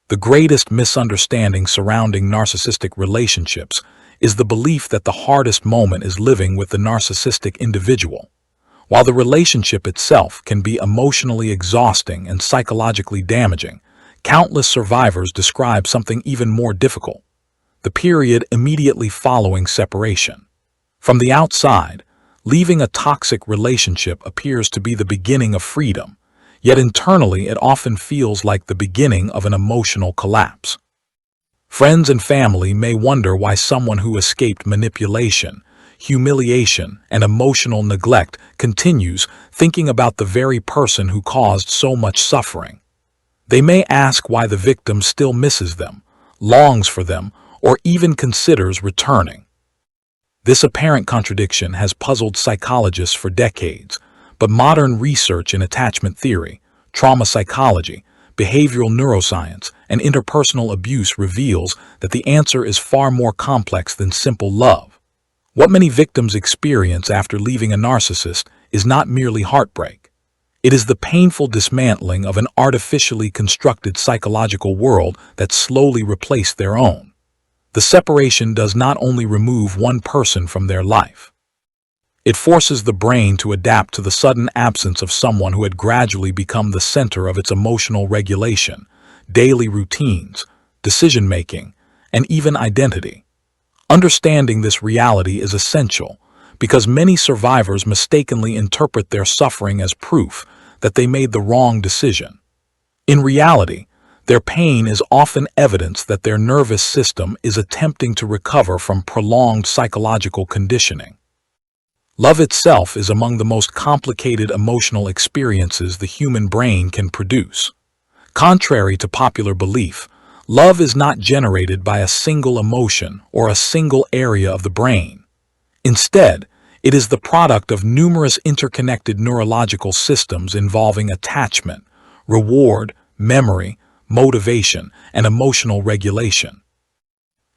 The greatest misunderstanding surrounding narcissistic relationships is the belief that the hardest moment is living with the narcissistic individual. While the relationship itself can be emotionally exhausting and psychologically damaging, countless survivors describe something even more difficult: the period immediately following separation. From the outside, leaving a toxic relationship appears to be the beginning of freedom, yet internally it often feels like the beginning of an emotional collapse. Friends and family may wonder why someone who escaped manipulation, humiliation, and emotional neglect continues thinking about the very person who caused so much suffering. They may ask why the victim still misses them, longs for them, or even considers returning. This apparent contradiction has puzzled psychologists for decades, but modern research in attachment theory, trauma psychology, behavioral neuroscience, and interpersonal abuse reveals that the answer is far more complex than simple love. What many victims experience after leaving a narcissist is not merely heartbreak. It is the painful dismantling of an artificially constructed psychological world that slowly replaced their own. The separation does not only remove one person from their life. It forces the brain to adapt to the sudden absence of someone who had gradually become the center of its emotional regulation, daily routines, decision-making, and even identity. Understanding this reality is essential because many survivors mistakenly interpret their suffering as proof that they made the wrong decision. In reality, their pain is often evidence that their nervous system is attempting to recover from prolonged psychological conditioning. Love itself is among the most complicated emotional experiences the human brain can produce. Contrary to popular belief, love is not generated by a single emotion or a single area of the brain. Instead, it is the product of numerous interconnected neurological systems involving attachment, reward, memory, motivation, and emotional regulation.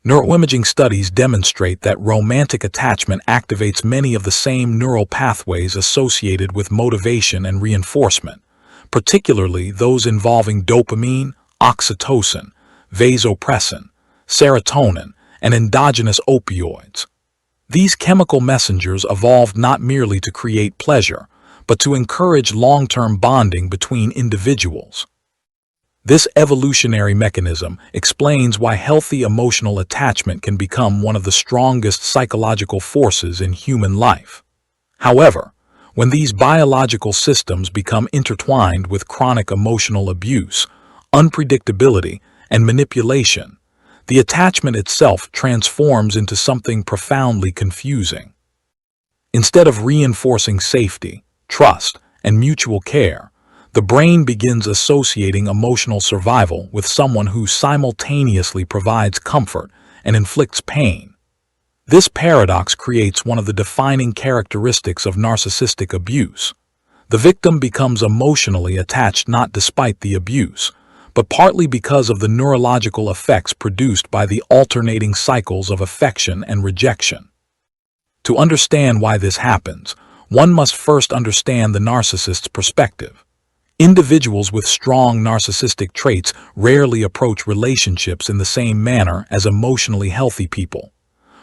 Neuroimaging studies demonstrate that romantic attachment activates many of the same neural pathways associated with motivation and reinforcement, particularly those involving dopamine, oxytocin, vasopressin, serotonin, and endogenous opioids. These chemical messengers evolved not merely to create pleasure, but to encourage long-term bonding between individuals. This evolutionary mechanism explains why healthy emotional attachment can become one of the strongest psychological forces in human life. However, when these biological systems become intertwined with chronic emotional abuse, unpredictability, and manipulation, the attachment itself transforms into something profoundly confusing. Instead of reinforcing safety, trust, and mutual care, the brain begins associating emotional survival with someone who simultaneously provides comfort and inflicts pain. This paradox creates one of the defining characteristics of narcissistic abuse. The victim becomes emotionally attached not despite the abuse, but partly because of the neurological effects produced by the alternating cycles of affection and rejection. To understand why this happens, one must first understand the narcissist's perspective. Individuals with strong narcissistic traits rarely approach relationships in the same manner as emotionally healthy people.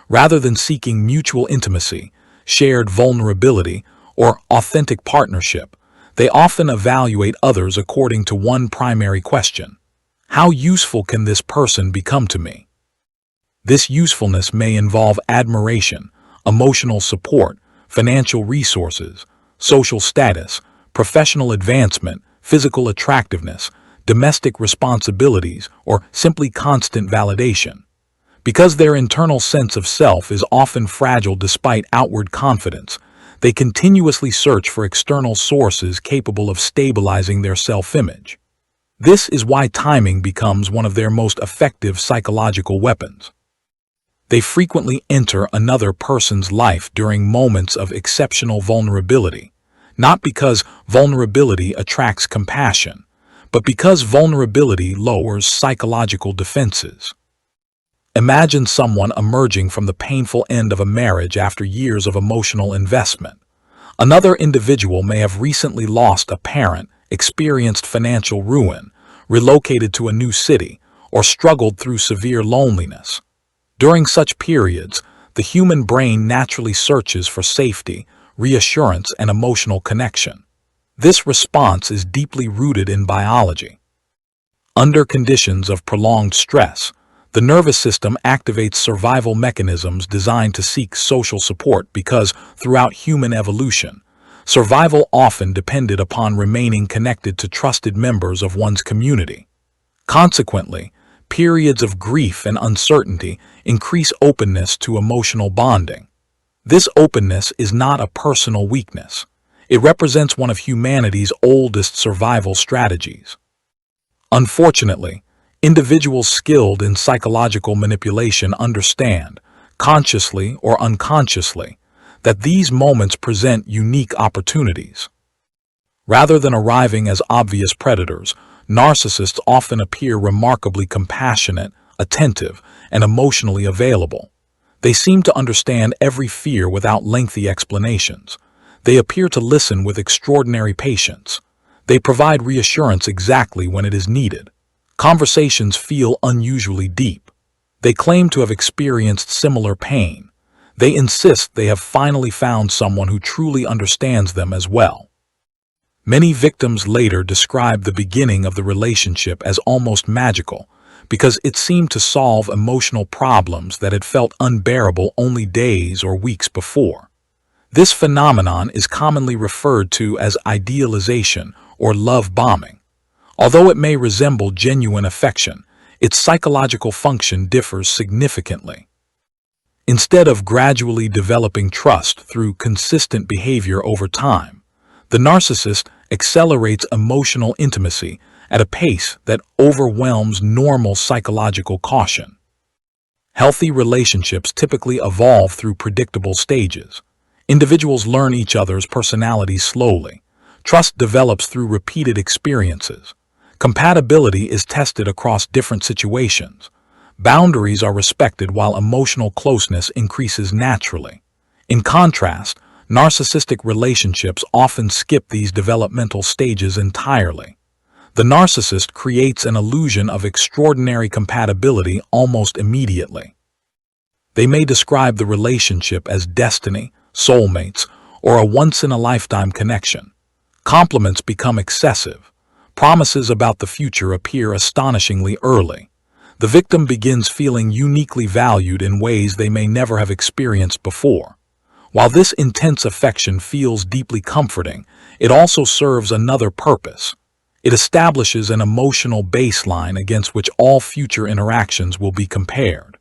Rather than seeking mutual intimacy, shared vulnerability, or authentic partnership, they often evaluate others according to one primary question: how useful can this person become to me? This usefulness may involve admiration, emotional support, financial resources, social status, professional advancement, physical attractiveness, domestic responsibilities, or simply constant validation. Because their internal sense of self is often fragile despite outward confidence, they continuously search for external sources capable of stabilizing their self-image. This is why timing becomes one of their most effective psychological weapons. They frequently enter another person's life during moments of exceptional vulnerability, not because vulnerability attracts compassion, but because vulnerability lowers psychological defenses. Imagine someone emerging from the painful end of a marriage after years of emotional investment. Another individual may have recently lost a parent, experienced financial ruin, relocated to a new city, or struggled through severe loneliness. During such periods, the human brain naturally searches for safety, reassurance, and emotional connection. This response is deeply rooted in biology. Under conditions of prolonged stress, the nervous system activates survival mechanisms designed to seek social support because, throughout human evolution, survival often depended upon remaining connected to trusted members of one's community. Consequently, periods of grief and uncertainty increase openness to emotional bonding. This openness is not a personal weakness. It represents one of humanity's oldest survival strategies. Unfortunately, individuals skilled in psychological manipulation understand, consciously or unconsciously, that these moments present unique opportunities. Rather than arriving as obvious predators, narcissists often appear remarkably compassionate, attentive, and emotionally available. They seem to understand every fear without lengthy explanations. They appear to listen with extraordinary patience. They provide reassurance exactly when it is needed. Conversations feel unusually deep. They claim to have experienced similar pain. They insist they have finally found someone who truly understands them as well. Many victims later describe the beginning of the relationship as almost magical because it seemed to solve emotional problems that had felt unbearable only days or weeks before. This phenomenon is commonly referred to as idealization or love bombing. Although it may resemble genuine affection, its psychological function differs significantly. Instead of gradually developing trust through consistent behavior over time, the narcissist accelerates emotional intimacy at a pace that overwhelms normal psychological caution. Healthy relationships typically evolve through predictable stages. Individuals learn each other's personalities slowly. Trust develops through repeated experiences. Compatibility is tested across different situations. Boundaries are respected while emotional closeness increases naturally. In contrast, narcissistic relationships often skip these developmental stages entirely. The narcissist creates an illusion of extraordinary compatibility almost immediately. They may describe the relationship as destiny, soulmates, or a once-in-a-lifetime connection. Compliments become excessive. Promises about the future appear astonishingly early. The victim begins feeling uniquely valued in ways they may never have experienced before. While this intense affection feels deeply comforting, it also serves another purpose. It establishes an emotional baseline against which all future interactions will be compared.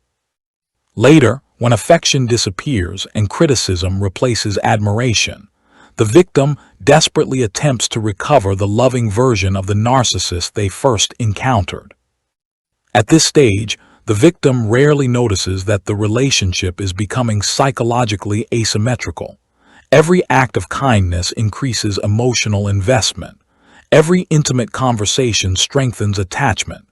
Later, when affection disappears and criticism replaces admiration, the victim desperately attempts to recover the loving version of the narcissist they first encountered. At this stage, the victim rarely notices that the relationship is becoming psychologically asymmetrical. Every act of kindness increases emotional investment. Every intimate conversation strengthens attachment.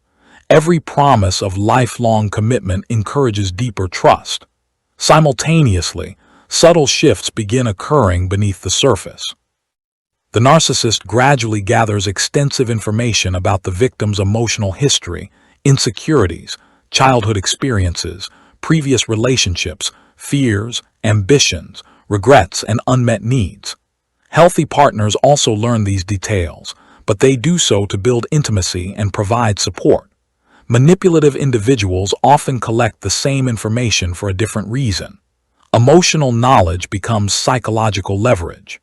Every promise of lifelong commitment encourages deeper trust. Simultaneously, subtle shifts begin occurring beneath the surface. The narcissist gradually gathers extensive information about the victim's emotional history, insecurities, childhood experiences, previous relationships, fears, ambitions, regrets, and unmet needs. Healthy partners also learn these details, but they do so to build intimacy and provide support. Manipulative individuals often collect the same information for a different reason. Emotional knowledge becomes psychological leverage.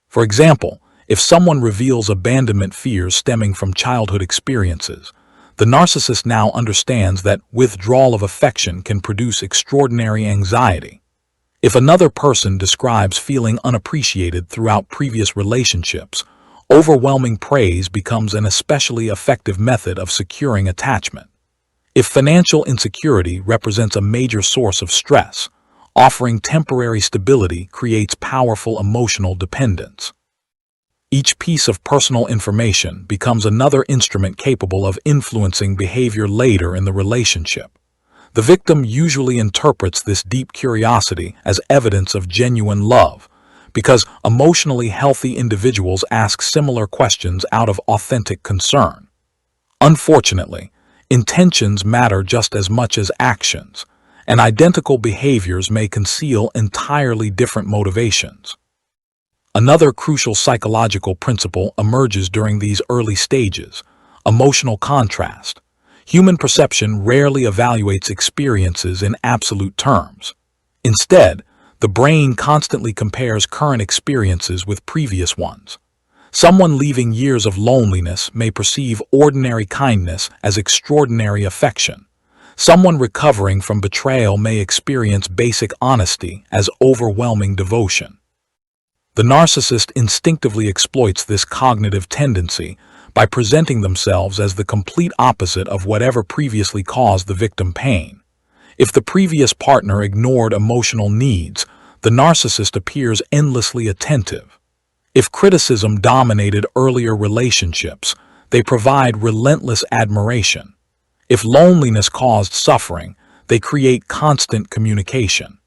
For example, if someone reveals abandonment fears stemming from childhood experiences, the narcissist now understands that withdrawal of affection can produce extraordinary anxiety. If another person describes feeling unappreciated throughout previous relationships, overwhelming praise becomes an especially effective method of securing attachment. If financial insecurity represents a major source of stress, offering temporary stability creates powerful emotional dependence. Each piece of personal information becomes another instrument capable of influencing behavior later in the relationship. The victim usually interprets this deep curiosity as evidence of genuine love, because emotionally healthy individuals ask similar questions out of authentic concern. Unfortunately, Intentions matter just as much as actions, and identical behaviors may conceal entirely different motivations. Another crucial psychological principle emerges during these early stages: emotional contrast. Human perception rarely evaluates experiences in absolute terms. Instead, the brain constantly compares current experiences with previous ones. Someone leaving years of loneliness may perceive ordinary kindness as extraordinary affection. Someone recovering from betrayal may experience basic honesty as overwhelming devotion. The narcissist instinctively exploits this cognitive tendency by presenting themselves as the complete opposite of whatever previously caused the victim pain. If the previous partner ignored emotional needs, the narcissist appears endlessly attentive. If criticism dominated earlier relationships, they provide relentless admiration. If loneliness caused suffering, they create constant communication.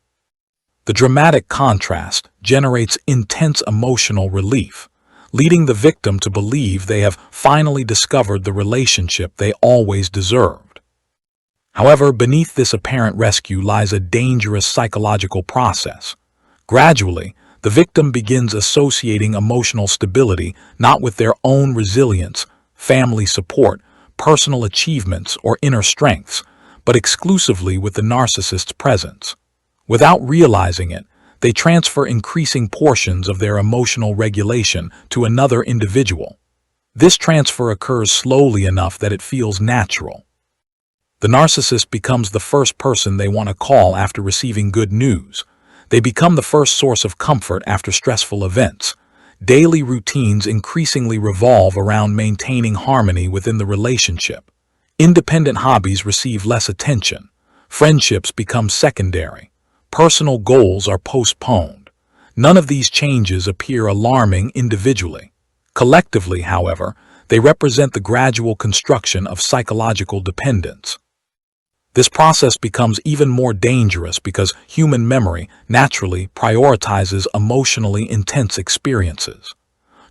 The dramatic contrast generates intense emotional relief, leading the victim to believe they have finally discovered the relationship they always deserved. However, beneath this apparent rescue lies a dangerous psychological process. Gradually, the victim begins associating emotional stability not with their own resilience, family support, personal achievements, or inner strengths, but exclusively with the narcissist's presence. Without realizing it, they transfer increasing portions of their emotional regulation to another individual. This transfer occurs slowly enough that it feels natural. The narcissist becomes the first person they want to call after receiving good news. They become the first source of comfort after stressful events. Daily routines increasingly revolve around maintaining harmony within the relationship. Independent hobbies receive less attention. Friendships become secondary. Personal goals are postponed. None of these changes appear alarming individually. Collectively, however, they represent the gradual construction of psychological dependence. This process becomes even more dangerous because human memory naturally prioritizes emotionally intense experiences.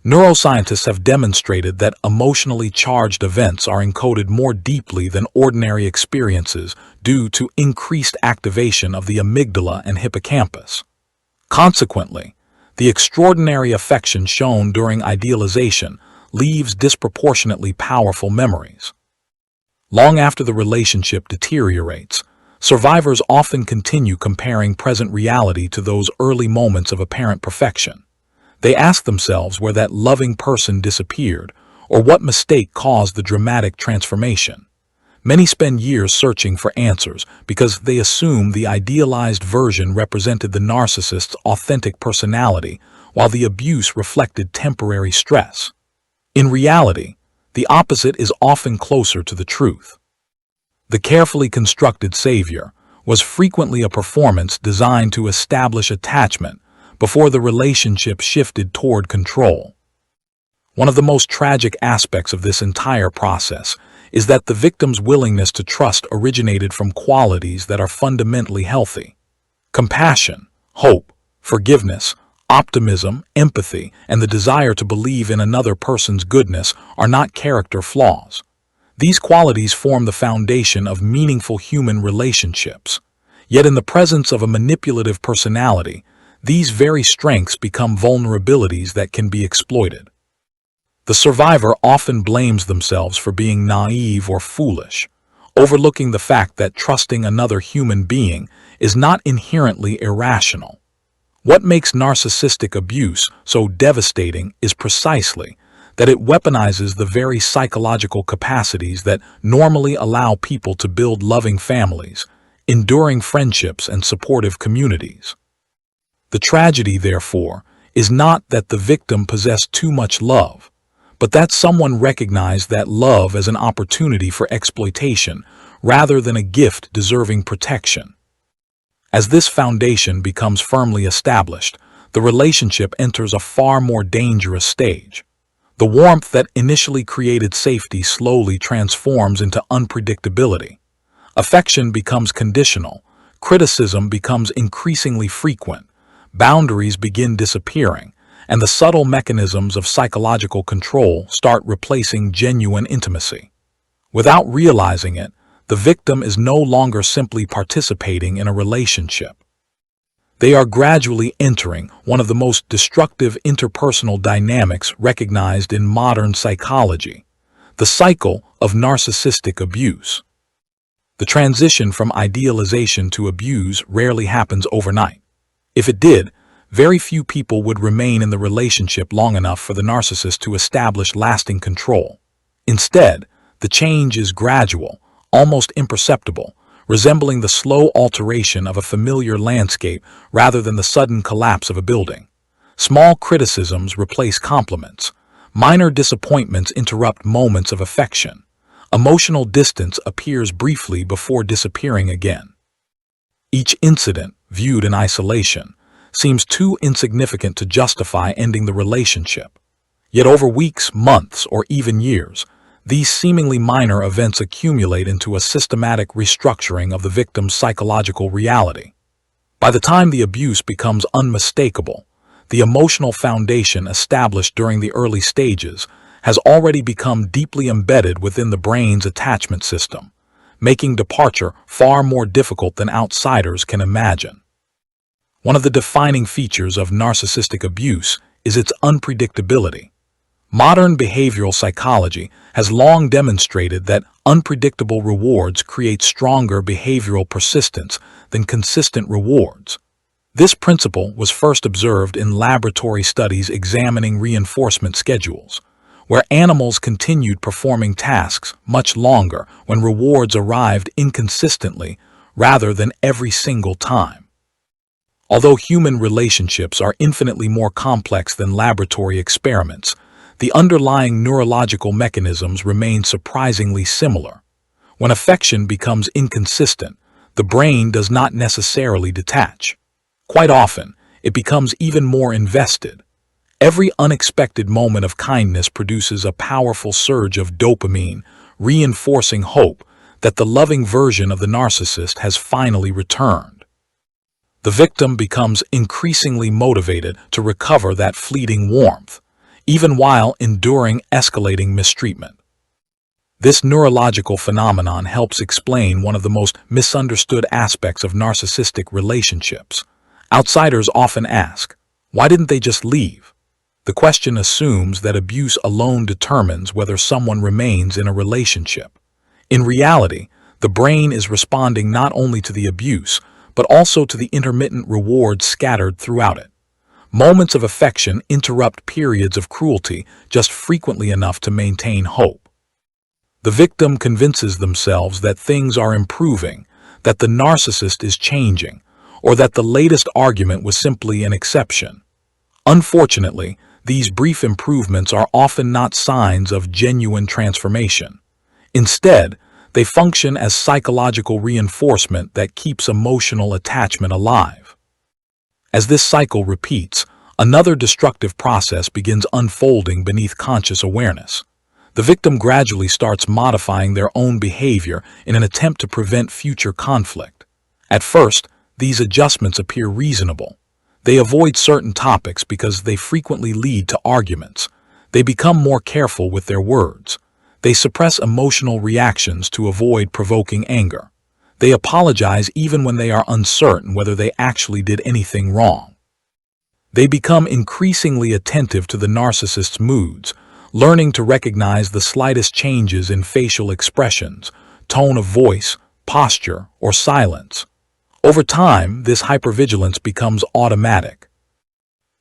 Neuroscientists have demonstrated that emotionally charged events are encoded more deeply than ordinary experiences due to increased activation of the amygdala and hippocampus. Consequently, the extraordinary affection shown during idealization leaves disproportionately powerful memories. Long after the relationship deteriorates, survivors often continue comparing present reality to those early moments of apparent perfection. They ask themselves where that loving person disappeared or what mistake caused the dramatic transformation. Many spend years searching for answers because they assume the idealized version represented the narcissist's authentic personality, while the abuse reflected temporary stress. In reality, the opposite is often closer to the truth. The carefully constructed savior was frequently a performance designed to establish attachment before the relationship shifted toward control. One of the most tragic aspects of this entire process is that the victim's willingness to trust originated from qualities that are fundamentally healthy. Compassion, hope, forgiveness, optimism, empathy, and the desire to believe in another person's goodness are not character flaws. These qualities form the foundation of meaningful human relationships. Yet in the presence of a manipulative personality, these very strengths become vulnerabilities that can be exploited. The survivor often blames themselves for being naive or foolish, overlooking the fact that trusting another human being is not inherently irrational. What makes narcissistic abuse so devastating is precisely that it weaponizes the very psychological capacities that normally allow people to build loving families, enduring friendships, and supportive communities. The tragedy, therefore, is not that the victim possessed too much love, but that someone recognized that love as an opportunity for exploitation rather than a gift deserving protection. As this foundation becomes firmly established, the relationship enters a far more dangerous stage. The warmth that initially created safety slowly transforms into unpredictability. Affection becomes conditional, criticism becomes increasingly frequent, boundaries begin disappearing, and the subtle mechanisms of psychological control start replacing genuine intimacy. Without realizing it, the victim is no longer simply participating in a relationship. They are gradually entering one of the most destructive interpersonal dynamics recognized in modern psychology, the cycle of narcissistic abuse. The transition from idealization to abuse rarely happens overnight. If it did, very few people would remain in the relationship long enough for the narcissist to establish lasting control. Instead, the change is gradual, almost imperceptible, resembling the slow alteration of a familiar landscape rather than the sudden collapse of a building. Small criticisms replace compliments. Minor disappointments interrupt moments of affection. Emotional distance appears briefly before disappearing again. Each incident, viewed in isolation, seems too insignificant to justify ending the relationship. Yet over weeks, months, or even years, these seemingly minor events accumulate into a systematic restructuring of the victim's psychological reality. By the time the abuse becomes unmistakable, the emotional foundation established during the early stages has already become deeply embedded within the brain's attachment system, making departure far more difficult than outsiders can imagine. One of the defining features of narcissistic abuse is its unpredictability. Modern behavioral psychology has long demonstrated that unpredictable rewards create stronger behavioral persistence than consistent rewards. This principle was first observed in laboratory studies examining reinforcement schedules, where animals continued performing tasks much longer when rewards arrived inconsistently rather than every single time. Although human relationships are infinitely more complex than laboratory experiments, the underlying neurological mechanisms remain surprisingly similar. When affection becomes inconsistent, the brain does not necessarily detach. Quite often, it becomes even more invested. Every unexpected moment of kindness produces a powerful surge of dopamine, reinforcing hope that the loving version of the narcissist has finally returned. The victim becomes increasingly motivated to recover that fleeting warmth, even while enduring escalating mistreatment. This neurological phenomenon helps explain one of the most misunderstood aspects of narcissistic relationships. Outsiders often ask, why didn't they just leave? The question assumes that abuse alone determines whether someone remains in a relationship. In reality, the brain is responding not only to the abuse, but also to the intermittent rewards scattered throughout it. Moments of affection interrupt periods of cruelty just frequently enough to maintain hope. The victim convinces themselves that things are improving, that the narcissist is changing, or that the latest argument was simply an exception. Unfortunately, these brief improvements are often not signs of genuine transformation. Instead, they function as psychological reinforcement that keeps emotional attachment alive. As this cycle repeats, another destructive process begins unfolding beneath conscious awareness. The victim gradually starts modifying their own behavior in an attempt to prevent future conflict. At first, these adjustments appear reasonable. They avoid certain topics because they frequently lead to arguments. They become more careful with their words. They suppress emotional reactions to avoid provoking anger. They apologize even when they are uncertain whether they actually did anything wrong. They become increasingly attentive to the narcissist's moods, learning to recognize the slightest changes in facial expressions, tone of voice, posture, or silence. Over time, this hypervigilance becomes automatic.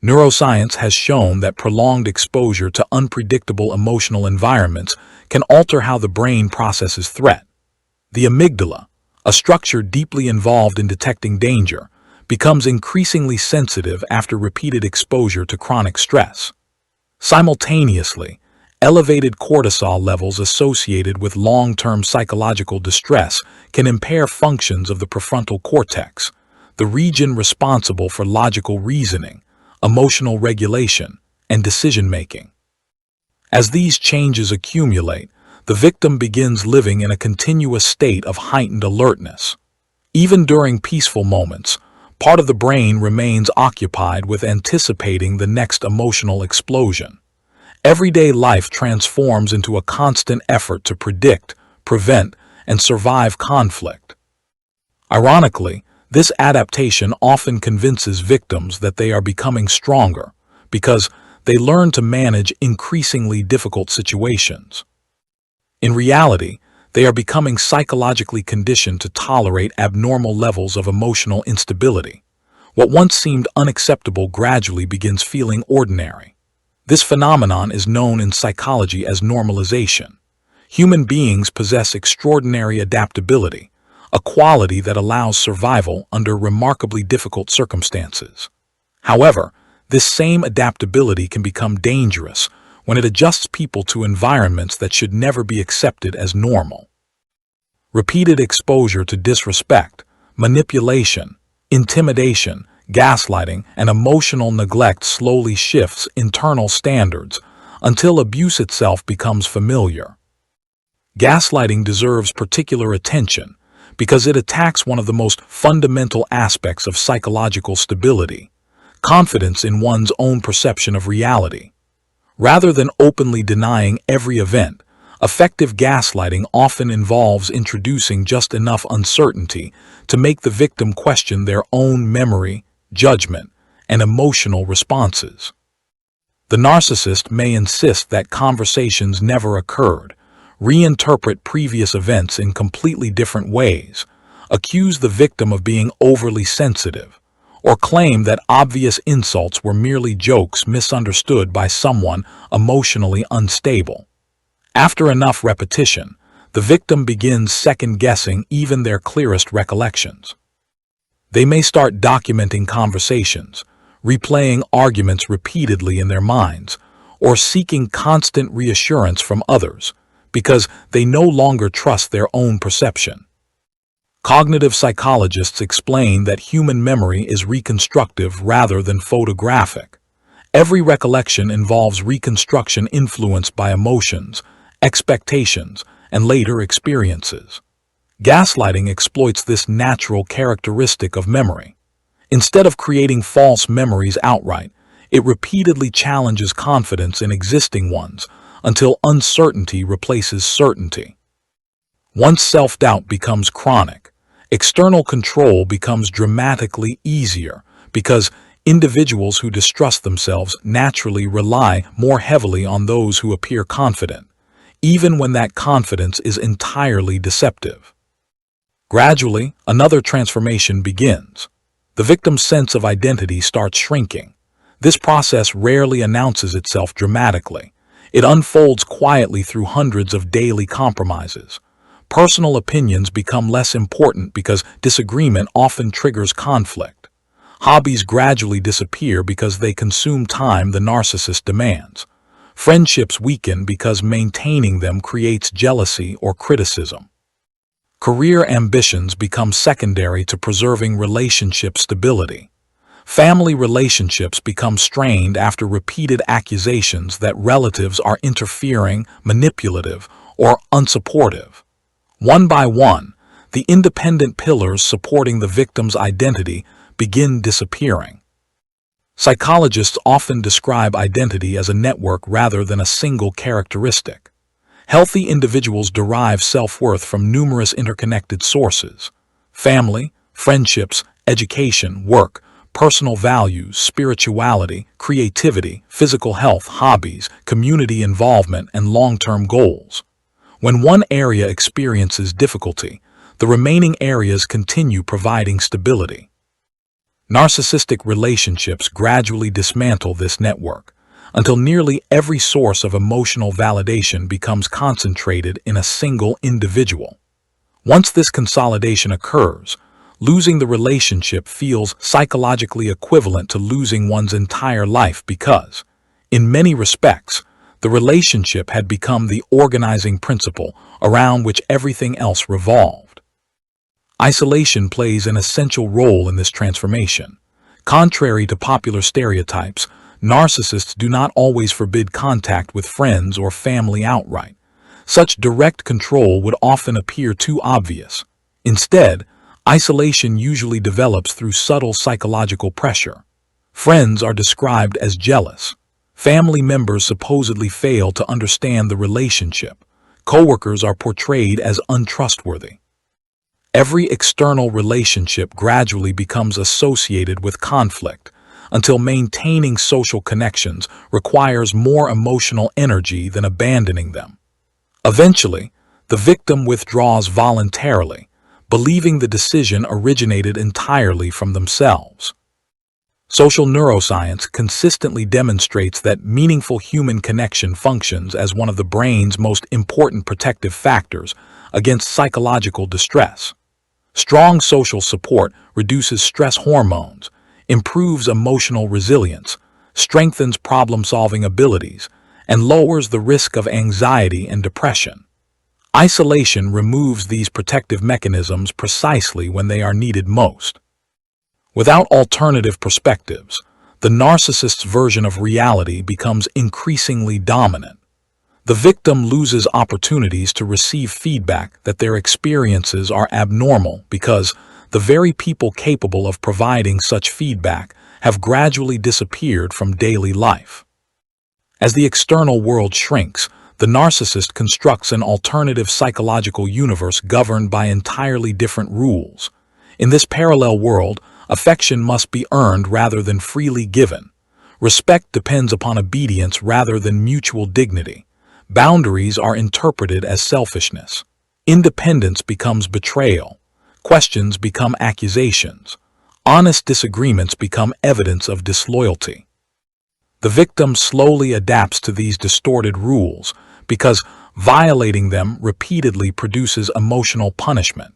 Neuroscience has shown that prolonged exposure to unpredictable emotional environments can alter how the brain processes threat. The amygdala, a structure deeply involved in detecting danger, becomes increasingly sensitive after repeated exposure to chronic stress. Simultaneously, elevated cortisol levels associated with long-term psychological distress can impair functions of the prefrontal cortex, the region responsible for logical reasoning, emotional regulation, and decision-making. As these changes accumulate, the victim begins living in a continuous state of heightened alertness. Even during peaceful moments, part of the brain remains occupied with anticipating the next emotional explosion. Everyday life transforms into a constant effort to predict, prevent, and survive conflict. Ironically, this adaptation often convinces victims that they are becoming stronger because they learn to manage increasingly difficult situations. In reality, they are becoming psychologically conditioned to tolerate abnormal levels of emotional instability. What once seemed unacceptable gradually begins feeling ordinary. This phenomenon is known in psychology as normalization. Human beings possess extraordinary adaptability, a quality that allows survival under remarkably difficult circumstances. However, this same adaptability can become dangerous when it adjusts people to environments that should never be accepted as normal. Repeated exposure to disrespect, manipulation, intimidation, gaslighting, and emotional neglect slowly shifts internal standards until abuse itself becomes familiar. Gaslighting deserves particular attention because it attacks one of the most fundamental aspects of psychological stability: confidence in one's own perception of reality. Rather than openly denying every event, effective gaslighting often involves introducing just enough uncertainty to make the victim question their own memory, judgment, and emotional responses. The narcissist may insist that conversations never occurred, reinterpret previous events in completely different ways, accuse the victim of being overly sensitive, or claim that obvious insults were merely jokes misunderstood by someone emotionally unstable. After enough repetition, the victim begins second-guessing even their clearest recollections. They may start documenting conversations, replaying arguments repeatedly in their minds, or seeking constant reassurance from others because they no longer trust their own perception. Cognitive psychologists explain that human memory is reconstructive rather than photographic. Every recollection involves reconstruction influenced by emotions, expectations, and later experiences. Gaslighting exploits this natural characteristic of memory. Instead of creating false memories outright, it repeatedly challenges confidence in existing ones until uncertainty replaces certainty. Once self-doubt becomes chronic, external control becomes dramatically easier because individuals who distrust themselves naturally rely more heavily on those who appear confident, even when that confidence is entirely deceptive. Gradually, another transformation begins. The victim's sense of identity starts shrinking. This process rarely announces itself dramatically. It unfolds quietly through hundreds of daily compromises. Personal opinions become less important because disagreement often triggers conflict. Hobbies gradually disappear because they consume time the narcissist demands. Friendships weaken because maintaining them creates jealousy or criticism. Career ambitions become secondary to preserving relationship stability. Family relationships become strained after repeated accusations that relatives are interfering, manipulative, or unsupportive. One by one, the independent pillars supporting the victim's identity begin disappearing. Psychologists often describe identity as a network rather than a single characteristic. Healthy individuals derive self-worth from numerous interconnected sources: family, friendships, education, work, personal values, spirituality, creativity, physical health, hobbies, community involvement, and long-term goals. When one area experiences difficulty, the remaining areas continue providing stability. Narcissistic relationships gradually dismantle this network until nearly every source of emotional validation becomes concentrated in a single individual. Once this consolidation occurs, losing the relationship feels psychologically equivalent to losing one's entire life because, in many respects, the relationship had become the organizing principle around which everything else revolved. Isolation plays an essential role in this transformation. Contrary to popular stereotypes, narcissists do not always forbid contact with friends or family outright. Such direct control would often appear too obvious. Instead, isolation usually develops through subtle psychological pressure. Friends are described as jealous. Family members supposedly fail to understand the relationship. Coworkers are portrayed as untrustworthy. Every external relationship gradually becomes associated with conflict, until maintaining social connections requires more emotional energy than abandoning them. Eventually, the victim withdraws voluntarily, believing the decision originated entirely from themselves. Social neuroscience consistently demonstrates that meaningful human connection functions as one of the brain's most important protective factors against psychological distress. Strong social support reduces stress hormones, improves emotional resilience, strengthens problem-solving abilities, and lowers the risk of anxiety and depression. Isolation removes these protective mechanisms precisely when they are needed most. Without alternative perspectives, the narcissist's version of reality becomes increasingly dominant. The victim loses opportunities to receive feedback that their experiences are abnormal because the very people capable of providing such feedback have gradually disappeared from daily life. As the external world shrinks, the narcissist constructs an alternative psychological universe governed by entirely different rules. In this parallel world, affection must be earned rather than freely given. Respect depends upon obedience rather than mutual dignity. Boundaries are interpreted as selfishness. Independence becomes betrayal. Questions become accusations. Honest disagreements become evidence of disloyalty. The victim slowly adapts to these distorted rules because violating them repeatedly produces emotional punishment.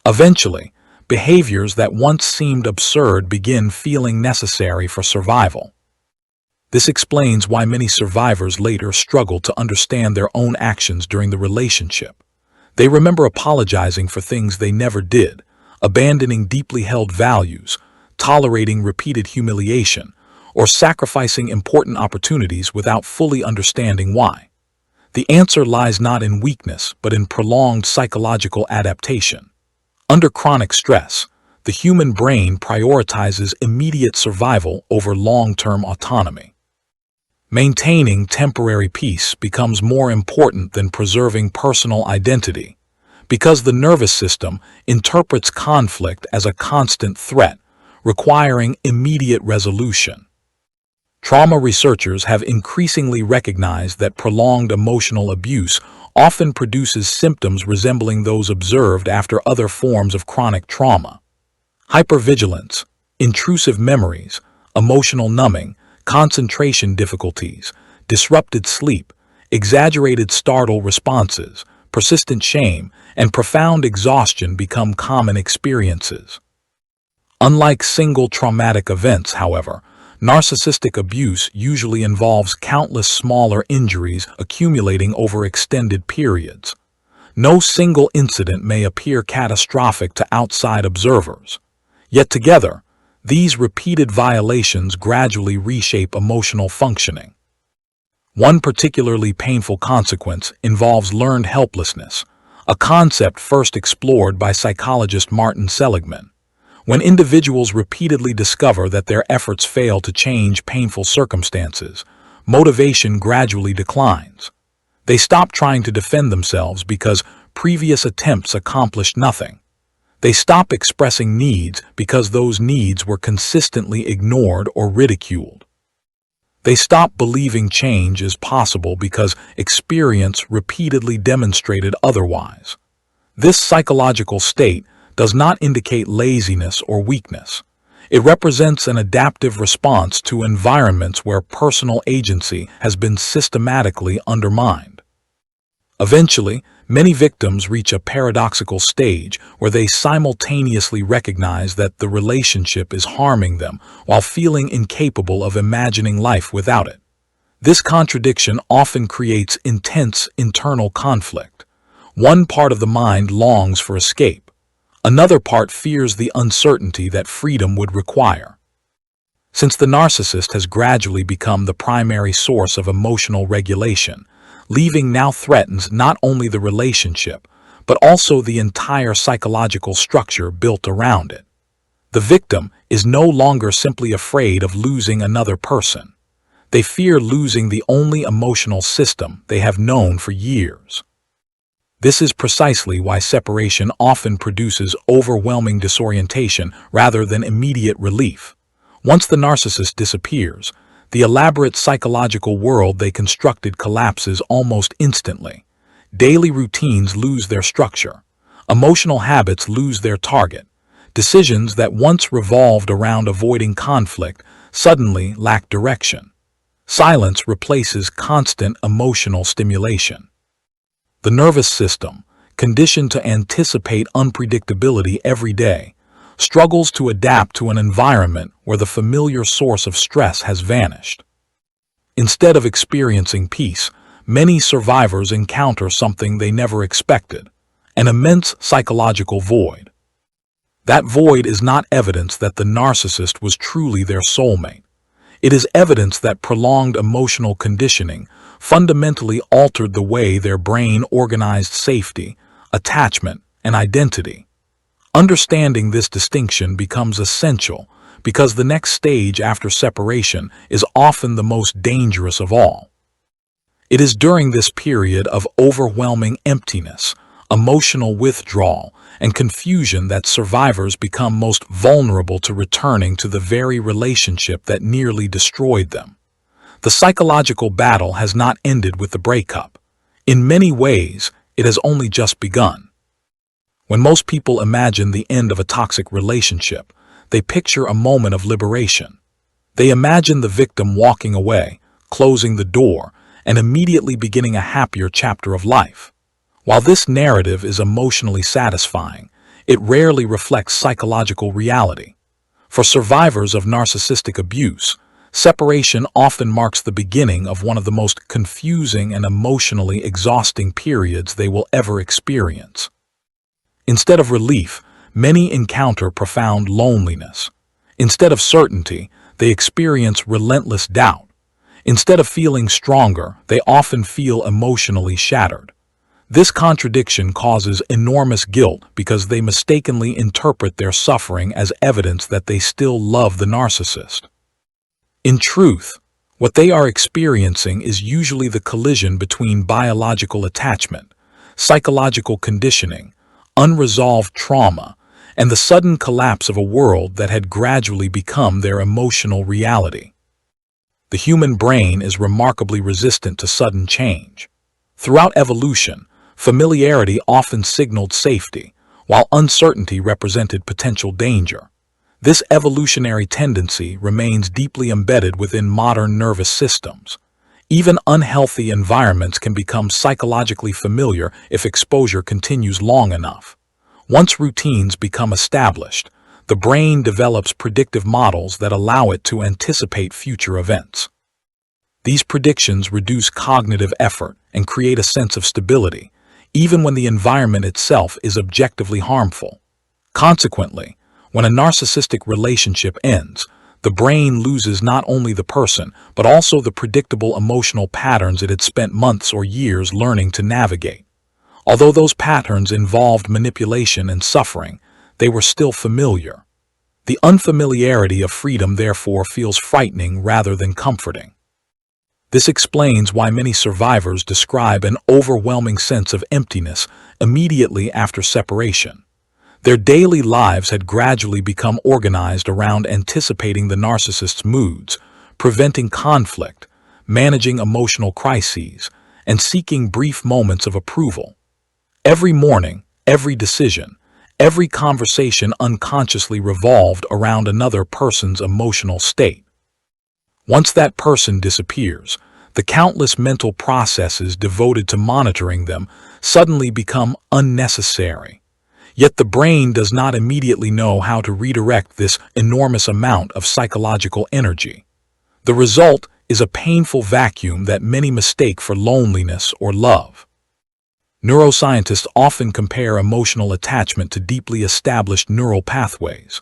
Eventually, behaviors that once seemed absurd begin feeling necessary for survival. This explains why many survivors later struggle to understand their own actions during the relationship. They remember apologizing for things they never did, abandoning deeply held values, tolerating repeated humiliation, or sacrificing important opportunities without fully understanding why. The answer lies not in weakness, but in prolonged psychological adaptation. Under chronic stress, the human brain prioritizes immediate survival over long-term autonomy. Maintaining temporary peace becomes more important than preserving personal identity, because the nervous system interprets conflict as a constant threat, requiring immediate resolution. Trauma researchers have increasingly recognized that prolonged emotional abuse often produces symptoms resembling those observed after other forms of chronic trauma. Hypervigilance, intrusive memories, emotional numbing, concentration difficulties, disrupted sleep, exaggerated startle responses, persistent shame, and profound exhaustion become common experiences. Unlike single traumatic events, however, narcissistic abuse usually involves countless smaller injuries accumulating over extended periods. No single incident may appear catastrophic to outside observers, yet together, these repeated violations gradually reshape emotional functioning. One particularly painful consequence involves learned helplessness, a concept first explored by psychologist Martin Seligman. When individuals repeatedly discover that their efforts fail to change painful circumstances, motivation gradually declines. They stop trying to defend themselves because previous attempts accomplished nothing. They stop expressing needs because those needs were consistently ignored or ridiculed. They stop believing change is possible because experience repeatedly demonstrated otherwise. This psychological state does not indicate laziness or weakness. It represents an adaptive response to environments where personal agency has been systematically undermined. Eventually, many victims reach a paradoxical stage where they simultaneously recognize that the relationship is harming them while feeling incapable of imagining life without it. This contradiction often creates intense internal conflict. One part of the mind longs for escape. Another part fears the uncertainty that freedom would require. Since the narcissist has gradually become the primary source of emotional regulation, leaving now threatens not only the relationship, but also the entire psychological structure built around it. The victim is no longer simply afraid of losing another person. They fear losing the only emotional system they have known for years. This is precisely why separation often produces overwhelming disorientation rather than immediate relief. Once the narcissist disappears, the elaborate psychological world they constructed collapses almost instantly. Daily routines lose their structure. Emotional habits lose their target. Decisions that once revolved around avoiding conflict suddenly lack direction. Silence replaces constant emotional stimulation. The nervous system, conditioned to anticipate unpredictability every day, struggles to adapt to an environment where the familiar source of stress has vanished. Instead of experiencing peace, many survivors encounter something they never expected: an immense psychological void. That void is not evidence that the narcissist was truly their soulmate. It is evidence that prolonged emotional conditioning fundamentally altered the way their brain organized safety, attachment, and identity. Understanding this distinction becomes essential because the next stage after separation is often the most dangerous of all. It is during this period of overwhelming emptiness, emotional withdrawal, and confusion that survivors become most vulnerable to returning to the very relationship that nearly destroyed them. The psychological battle has not ended with the breakup. In many ways, it has only just begun. When most people imagine the end of a toxic relationship, they picture a moment of liberation. They imagine the victim walking away, closing the door, and immediately beginning a happier chapter of life. While this narrative is emotionally satisfying, it rarely reflects psychological reality. For survivors of narcissistic abuse, separation often marks the beginning of one of the most confusing and emotionally exhausting periods they will ever experience. Instead of relief, many encounter profound loneliness. Instead of certainty, they experience relentless doubt. Instead of feeling stronger, they often feel emotionally shattered. This contradiction causes enormous guilt because they mistakenly interpret their suffering as evidence that they still love the narcissist. In truth, what they are experiencing is usually the collision between biological attachment, psychological conditioning, unresolved trauma, and the sudden collapse of a world that had gradually become their emotional reality. The human brain is remarkably resistant to sudden change. Throughout evolution, familiarity often signaled safety, while uncertainty represented potential danger. This evolutionary tendency remains deeply embedded within modern nervous systems. Even unhealthy environments can become psychologically familiar if exposure continues long enough. Once routines become established, the brain develops predictive models that allow it to anticipate future events. These predictions reduce cognitive effort and create a sense of stability, even when the environment itself is objectively harmful. Consequently, when a narcissistic relationship ends, the brain loses not only the person, but also the predictable emotional patterns it had spent months or years learning to navigate. Although those patterns involved manipulation and suffering, they were still familiar. The unfamiliarity of freedom therefore feels frightening rather than comforting. This explains why many survivors describe an overwhelming sense of emptiness immediately after separation. Their daily lives had gradually become organized around anticipating the narcissist's moods, preventing conflict, managing emotional crises, and seeking brief moments of approval. Every morning, every decision, every conversation unconsciously revolved around another person's emotional state. Once that person disappears, the countless mental processes devoted to monitoring them suddenly become unnecessary. Yet the brain does not immediately know how to redirect this enormous amount of psychological energy. The result is a painful vacuum that many mistake for loneliness or love. Neuroscientists often compare emotional attachment to deeply established neural pathways.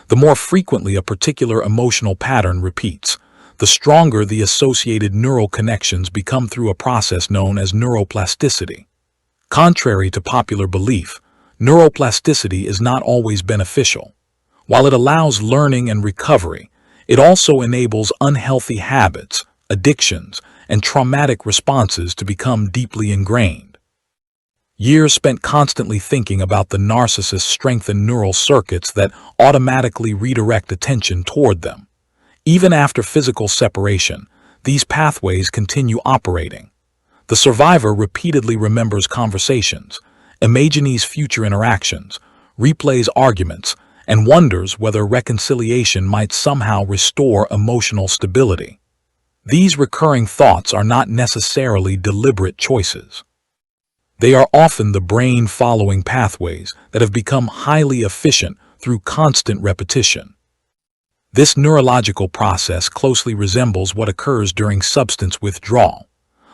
The more frequently a particular emotional pattern repeats, the stronger the associated neural connections become through a process known as neuroplasticity. Contrary to popular belief, neuroplasticity is not always beneficial. While it allows learning and recovery, it also enables unhealthy habits, addictions, and traumatic responses to become deeply ingrained. Years spent constantly thinking about the narcissist strengthen neural circuits that automatically redirect attention toward them. Even after physical separation, these pathways continue operating. The survivor repeatedly remembers conversations, imagines future interactions, replays arguments, and wonders whether reconciliation might somehow restore emotional stability. These recurring thoughts are not necessarily deliberate choices. They are often the brain following pathways that have become highly efficient through constant repetition. This neurological process closely resembles what occurs during substance withdrawal.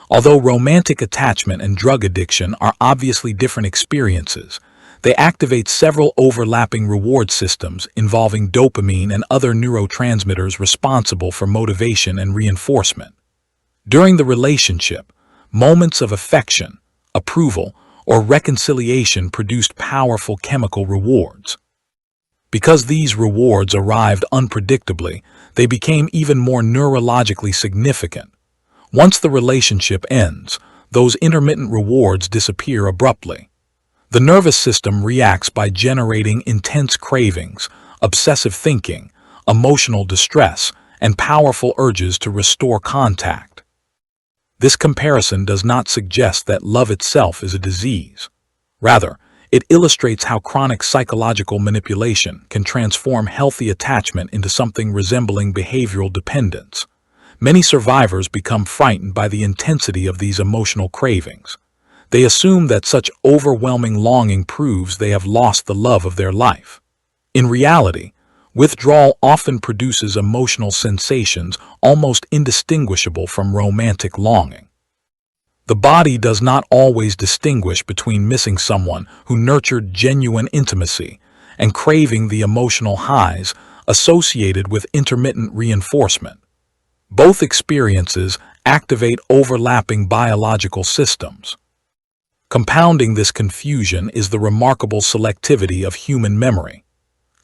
Although romantic attachment and drug addiction are obviously different experiences, they activate several overlapping reward systems involving dopamine and other neurotransmitters responsible for motivation and reinforcement. During the relationship, moments of affection, approval, or reconciliation produced powerful chemical rewards. Because these rewards arrived unpredictably, they became even more neurologically significant. Once the relationship ends, those intermittent rewards disappear abruptly. The nervous system reacts by generating intense cravings, obsessive thinking, emotional distress, and powerful urges to restore contact. This comparison does not suggest that love itself is a disease. Rather, it illustrates how chronic psychological manipulation can transform healthy attachment into something resembling behavioral dependence. Many survivors become frightened by the intensity of these emotional cravings. They assume that such overwhelming longing proves they have lost the love of their life. In reality, withdrawal often produces emotional sensations almost indistinguishable from romantic longing. The body does not always distinguish between missing someone who nurtured genuine intimacy and craving the emotional highs associated with intermittent reinforcement. Both experiences activate overlapping biological systems. Compounding this confusion is the remarkable selectivity of human memory.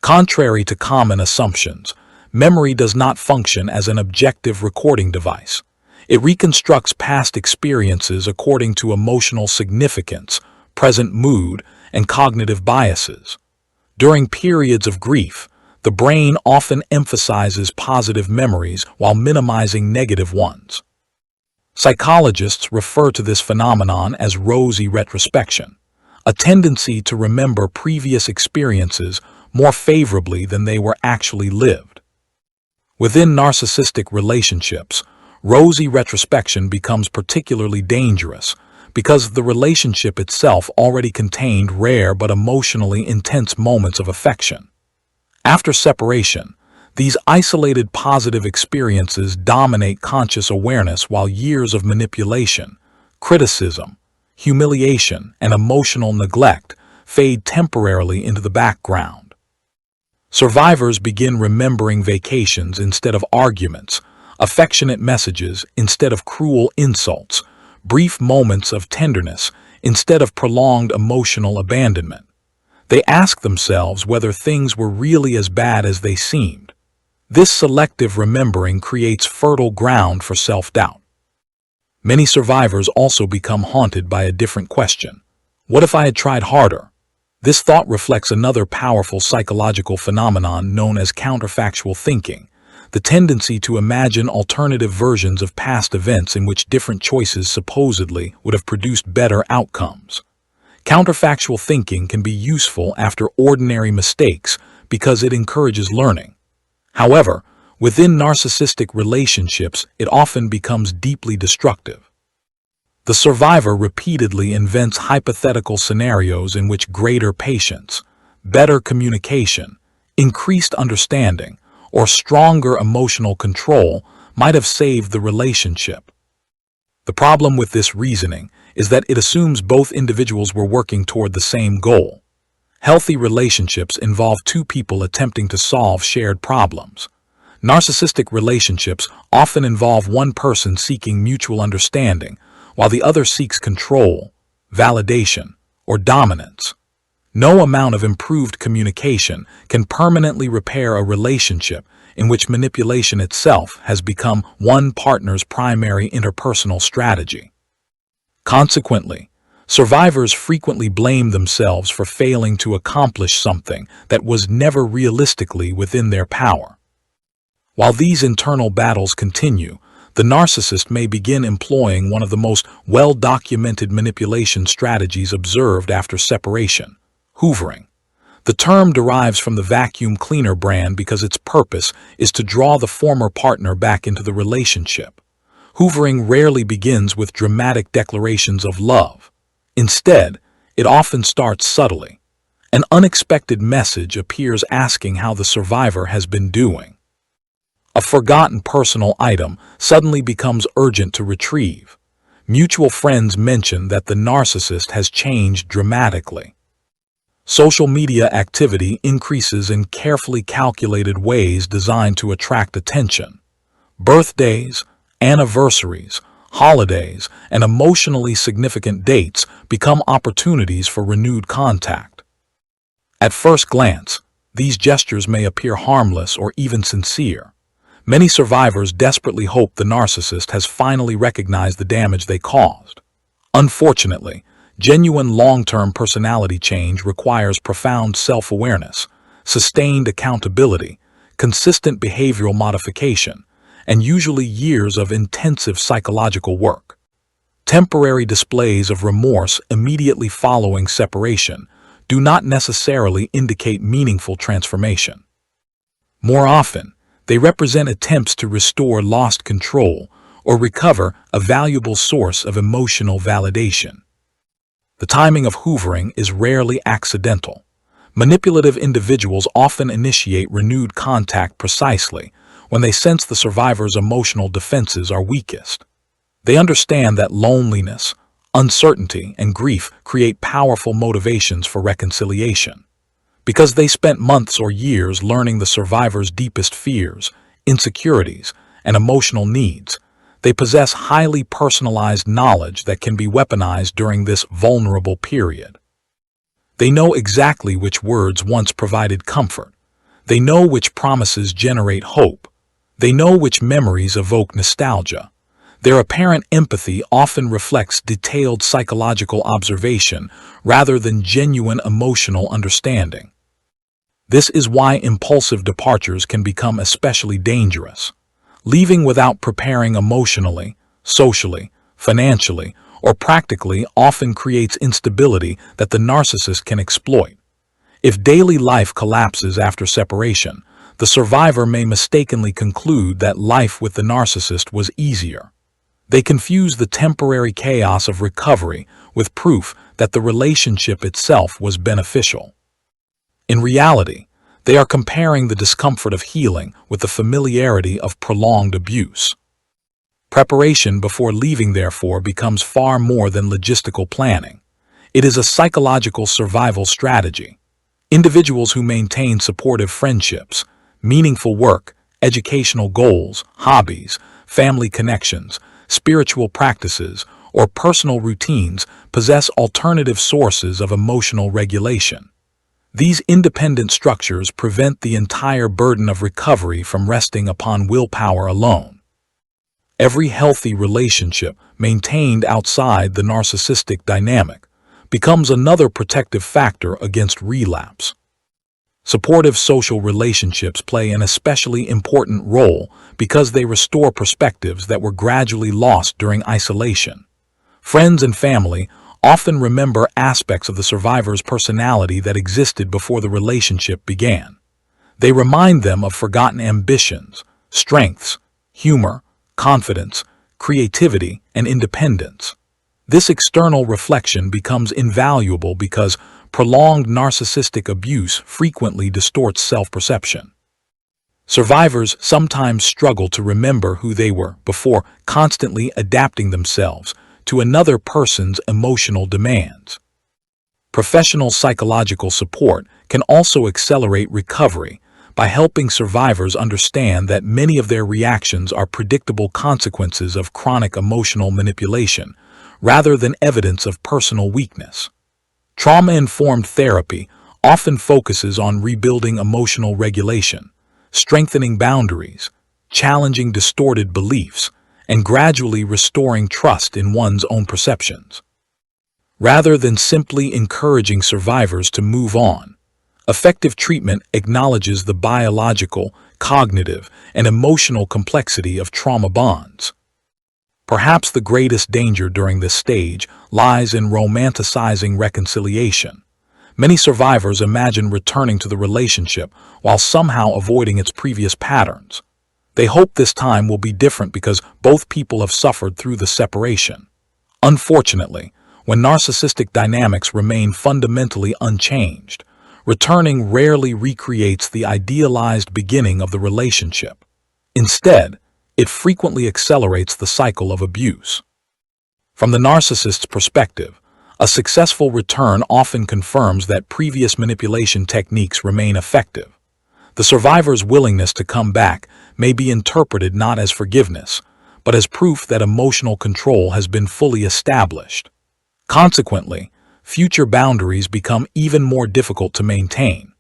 Contrary to common assumptions, memory does not function as an objective recording device. It reconstructs past experiences according to emotional significance, present mood, and cognitive biases. During periods of grief, the brain often emphasizes positive memories while minimizing negative ones. Psychologists refer to this phenomenon as rosy retrospection, a tendency to remember previous experiences more favorably than they were actually lived. Within narcissistic relationships, rosy retrospection becomes particularly dangerous because the relationship itself already contained rare but emotionally intense moments of affection. After separation, these isolated positive experiences dominate conscious awareness while years of manipulation, criticism, humiliation, and emotional neglect fade temporarily into the background. Survivors begin remembering vacations instead of arguments, affectionate messages instead of cruel insults, brief moments of tenderness instead of prolonged emotional abandonment. They ask themselves whether things were really as bad as they seemed. This selective remembering creates fertile ground for self-doubt. Many survivors also become haunted by a different question. What if I had tried harder? This thought reflects another powerful psychological phenomenon known as counterfactual thinking, the tendency to imagine alternative versions of past events in which different choices supposedly would have produced better outcomes. Counterfactual thinking can be useful after ordinary mistakes because it encourages learning. However, within narcissistic relationships, it often becomes deeply destructive. The survivor repeatedly invents hypothetical scenarios in which greater patience, better communication, increased understanding, or stronger emotional control might have saved the relationship. The problem with this reasoning is that it assumes both individuals were working toward the same goal. Healthy relationships involve two people attempting to solve shared problems. Narcissistic relationships often involve one person seeking mutual understanding, while the other seeks control, validation, or dominance. No amount of improved communication can permanently repair a relationship in which manipulation itself has become one partner's primary interpersonal strategy. Consequently, Survivors frequently blame themselves for failing to accomplish something that was never realistically within their power. While these internal battles continue, the narcissist may begin employing one of the most well-documented manipulation strategies observed after separation: hoovering. The term derives from the vacuum cleaner brand because its purpose is to draw the former partner back into the relationship. Hoovering rarely begins with dramatic declarations of love. Instead, it often starts subtly. An unexpected message appears asking how the survivor has been doing. A forgotten personal item suddenly becomes urgent to retrieve. Mutual friends mention that the narcissist has changed dramatically. Social media activity increases in carefully calculated ways designed to attract attention. Birthdays, anniversaries, holidays, and emotionally significant dates become opportunities for renewed contact. At first glance, these gestures may appear harmless or even sincere. Many survivors desperately hope the narcissist has finally recognized the damage they caused. Unfortunately, genuine long-term personality change requires profound self-awareness, sustained accountability, consistent behavioral modification, and usually years of intensive psychological work. Temporary displays of remorse immediately following separation do not necessarily indicate meaningful transformation. More often, they represent attempts to restore lost control or recover a valuable source of emotional validation. The timing of hoovering is rarely accidental. Manipulative individuals often initiate renewed contact precisely when they sense the survivor's emotional defenses are weakest. They understand that loneliness, uncertainty, and grief create powerful motivations for reconciliation. Because they spent months or years learning the survivor's deepest fears, insecurities, and emotional needs, they possess highly personalized knowledge that can be weaponized during this vulnerable period. They know exactly which words once provided comfort. They know which promises generate hope. They know which memories evoke nostalgia. Their apparent empathy often reflects detailed psychological observation rather than genuine emotional understanding. This is why impulsive departures can become especially dangerous. Leaving without preparing emotionally, socially, financially, or practically often creates instability that the narcissist can exploit. If daily life collapses after separation, the survivor may mistakenly conclude that life with the narcissist was easier. They confuse the temporary chaos of recovery with proof that the relationship itself was beneficial. In reality, they are comparing the discomfort of healing with the familiarity of prolonged abuse. Preparation before leaving, therefore, becomes far more than logistical planning. It is a psychological survival strategy. Individuals who maintain supportive friendships, meaningful work, educational goals, hobbies, family connections, spiritual practices, or personal routines possess alternative sources of emotional regulation. These independent structures prevent the entire burden of recovery from resting upon willpower alone. Every healthy relationship maintained outside the narcissistic dynamic becomes another protective factor against relapse. Supportive social relationships play an especially important role because they restore perspectives that were gradually lost during isolation. Friends and family often remember aspects of the survivor's personality that existed before the relationship began. They remind them of forgotten ambitions, strengths, humor, confidence, creativity, and independence. This external reflection becomes invaluable because prolonged narcissistic abuse frequently distorts self-perception. Survivors sometimes struggle to remember who they were before constantly adapting themselves to another person's emotional demands. Professional psychological support can also accelerate recovery by helping survivors understand that many of their reactions are predictable consequences of chronic emotional manipulation, rather than evidence of personal weakness. Trauma-informed therapy often focuses on rebuilding emotional regulation, strengthening boundaries, challenging distorted beliefs, and gradually restoring trust in one's own perceptions. rather than simply encouraging survivors to move on. Effective treatment acknowledges the biological, cognitive, and emotional complexity of trauma bonds. Perhaps the greatest danger during this stage lies in romanticizing reconciliation. Many survivors imagine returning to the relationship while somehow avoiding its previous patterns. They hope this time will be different because both people have suffered through the separation. Unfortunately, when narcissistic dynamics remain fundamentally unchanged, returning rarely recreates the idealized beginning of the relationship. Instead, it frequently accelerates the cycle of abuse. From the narcissist's perspective, a successful return often confirms that previous manipulation techniques remain effective. The survivor's willingness to come back may be interpreted not as forgiveness, but as proof that emotional control has been fully established. Consequently, future boundaries become even more difficult to maintain.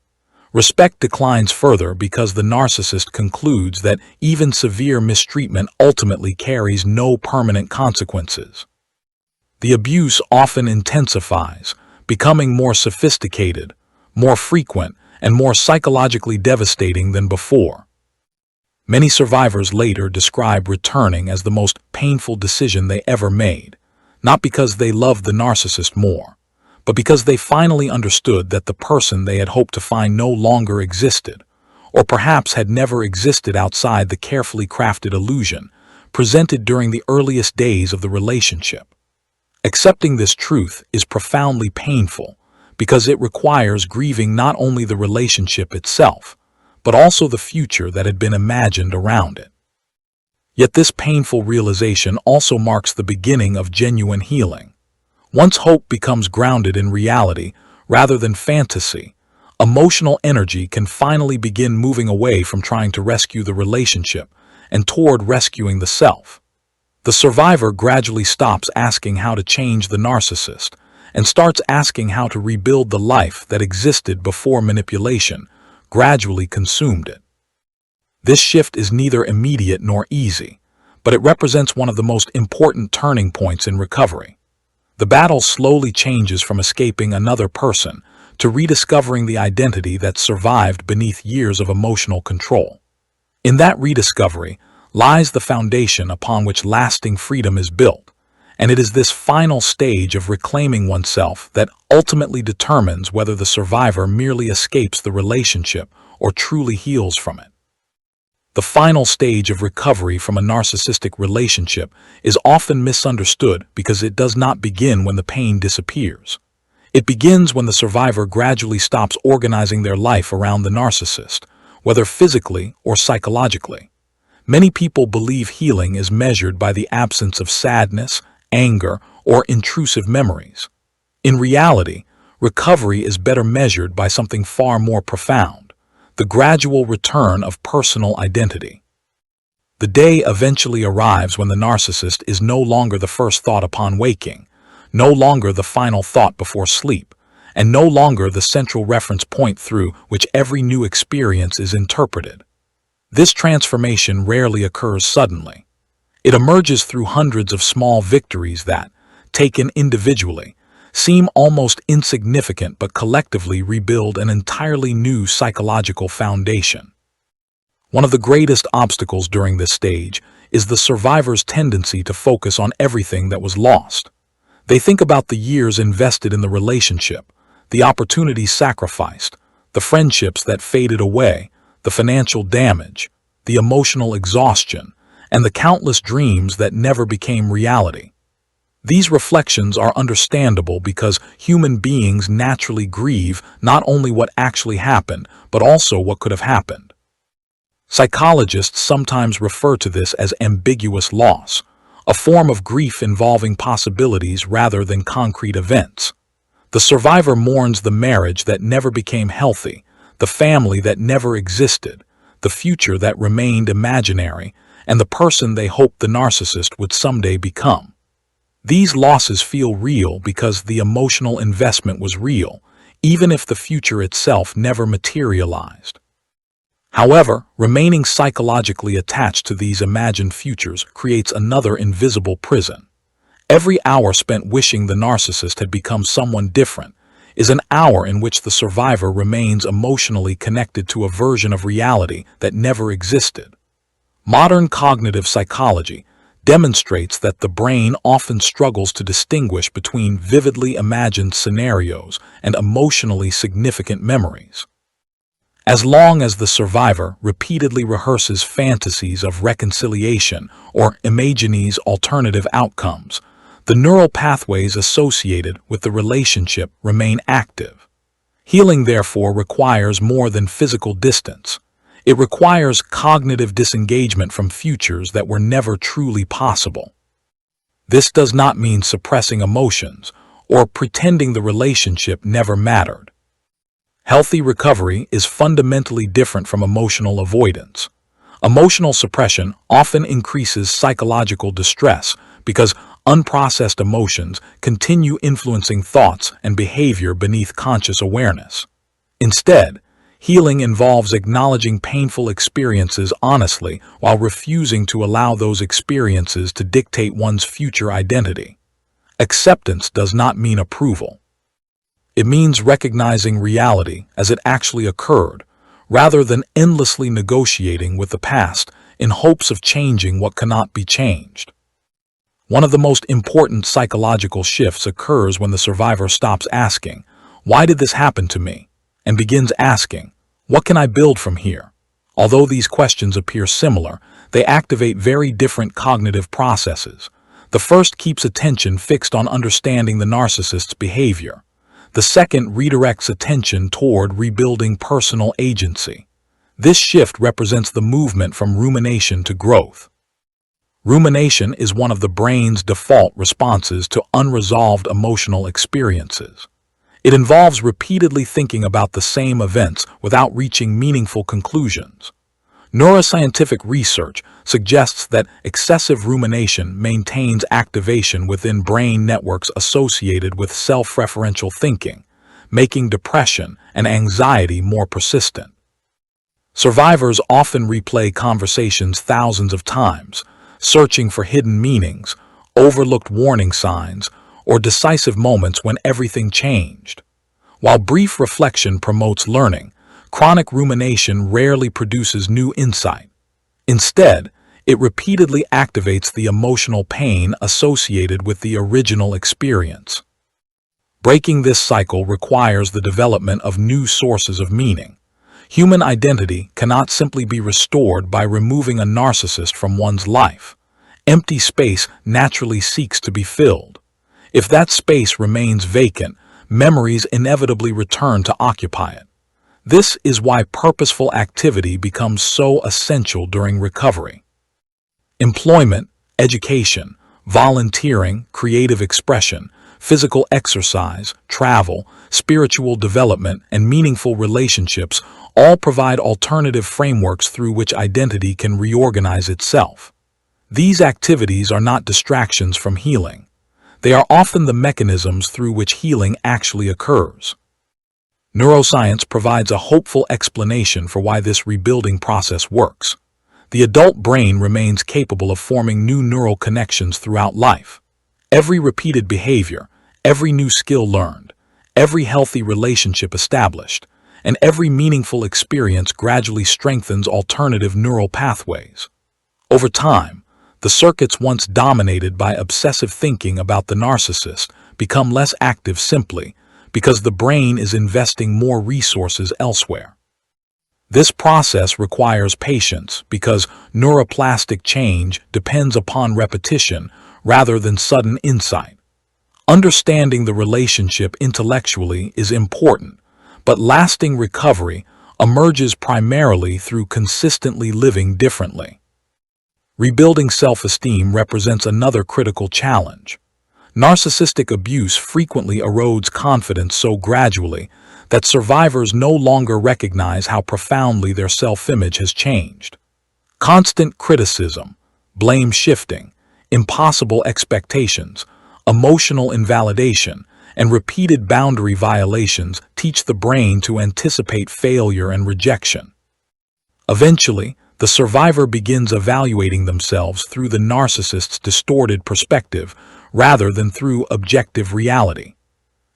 Respect declines further because the narcissist concludes that even severe mistreatment ultimately carries no permanent consequences. The abuse often intensifies, becoming more sophisticated, more frequent, and more psychologically devastating than before. Many survivors later describe returning as the most painful decision they ever made, not because they loved the narcissist more, but because they finally understood that the person they had hoped to find no longer existed, or perhaps had never existed outside the carefully crafted illusion presented during the earliest days of the relationship. Accepting this truth is profoundly painful because it requires grieving not only the relationship itself, but also the future that had been imagined around it. Yet this painful realization also marks the beginning of genuine healing. Once hope becomes grounded in reality rather than fantasy, emotional energy can finally begin moving away from trying to rescue the relationship and toward rescuing the self. The survivor gradually stops asking how to change the narcissist and starts asking how to rebuild the life that existed before manipulation gradually consumed it. This shift is neither immediate nor easy, but it represents one of the most important turning points in recovery. The battle slowly changes from escaping another person to rediscovering the identity that survived beneath years of emotional control. In that rediscovery lies the foundation upon which lasting freedom is built, and it is this final stage of reclaiming oneself that ultimately determines whether the survivor merely escapes the relationship or truly heals from it. The final stage of recovery from a narcissistic relationship is often misunderstood because it does not begin when the pain disappears. It begins when the survivor gradually stops organizing their life around the narcissist, whether physically or psychologically. Many people believe healing is measured by the absence of sadness, anger, or intrusive memories. In reality, recovery is better measured by something far more profound: the gradual return of personal identity. The day eventually arrives when the narcissist is no longer the first thought upon waking, no longer the final thought before sleep, and no longer the central reference point through which every new experience is interpreted. This transformation rarely occurs suddenly. It emerges through hundreds of small victories that, taken individually, seem almost insignificant but collectively rebuild an entirely new psychological foundation. One of the greatest obstacles during this stage is the survivor's tendency to focus on everything that was lost. They think about the years invested in the relationship, the opportunities sacrificed, the friendships that faded away, the financial damage, the emotional exhaustion, and the countless dreams that never became reality. These reflections are understandable because human beings naturally grieve not only what actually happened, but also what could have happened. Psychologists sometimes refer to this as ambiguous loss, a form of grief involving possibilities rather than concrete events. The survivor mourns the marriage that never became healthy, the family that never existed, the future that remained imaginary, and the person they hoped the narcissist would someday become. These losses feel real because the emotional investment was real, even if the future itself never materialized. However, remaining psychologically attached to these imagined futures creates another invisible prison. Every hour spent wishing the narcissist had become someone different is an hour in which the survivor remains emotionally connected to a version of reality that never existed. Modern cognitive psychology demonstrates that the brain often struggles to distinguish between vividly imagined scenarios and emotionally significant memories. As long as the survivor repeatedly rehearses fantasies of reconciliation or imagines alternative outcomes, the neural pathways associated with the relationship remain active. Healing, therefore, requires more than physical distance. It requires cognitive disengagement from futures that were never truly possible. This does not mean suppressing emotions or pretending the relationship never mattered. Healthy recovery is fundamentally different from emotional avoidance. Emotional suppression often increases psychological distress because unprocessed emotions continue influencing thoughts and behavior beneath conscious awareness. Instead, healing involves acknowledging painful experiences honestly while refusing to allow those experiences to dictate one's future identity. Acceptance does not mean approval. It means recognizing reality as it actually occurred, rather than endlessly negotiating with the past in hopes of changing what cannot be changed. One of the most important psychological shifts occurs when the survivor stops asking, "Why did this happen to me?" and begins asking, "What can I build from here?" Although these questions appear similar, they activate very different cognitive processes. The first keeps attention fixed on understanding the narcissist's behavior. The second redirects attention toward rebuilding personal agency. This shift represents the movement from rumination to growth. Rumination is one of the brain's default responses to unresolved emotional experiences. It involves repeatedly thinking about the same events without reaching meaningful conclusions. Neuroscientific research suggests that excessive rumination maintains activation within brain networks associated with self-referential thinking, making depression and anxiety more persistent. Survivors often replay conversations thousands of times, searching for hidden meanings, overlooked warning signs, or decisive moments when everything changed. While brief reflection promotes learning, chronic rumination rarely produces new insight. Instead, it repeatedly activates the emotional pain associated with the original experience. Breaking this cycle requires the development of new sources of meaning. Human identity cannot simply be restored by removing a narcissist from one's life. Empty space naturally seeks to be filled. If that space remains vacant, memories inevitably return to occupy it. This is why purposeful activity becomes so essential during recovery. Employment, education, volunteering, creative expression, physical exercise, travel, spiritual development, and meaningful relationships all provide alternative frameworks through which identity can reorganize itself. These activities are not distractions from healing. They are often the mechanisms through which healing actually occurs. Neuroscience provides a hopeful explanation for why this rebuilding process works. The adult brain remains capable of forming new neural connections throughout life. Every repeated behavior, every new skill learned, every healthy relationship established, and every meaningful experience gradually strengthens alternative neural pathways. Over time, the circuits once dominated by obsessive thinking about the narcissist become less active simply because the brain is investing more resources elsewhere. This process requires patience because neuroplastic change depends upon repetition rather than sudden insight. Understanding the relationship intellectually is important, but lasting recovery emerges primarily through consistently living differently. Rebuilding self-esteem represents another critical challenge. Narcissistic abuse frequently erodes confidence so gradually that survivors no longer recognize how profoundly their self-image has changed. Constant criticism, blame shifting, impossible expectations, emotional invalidation, and repeated boundary violations teach the brain to anticipate failure and rejection. Eventually, the survivor begins evaluating themselves through the narcissist's distorted perspective rather than through objective reality.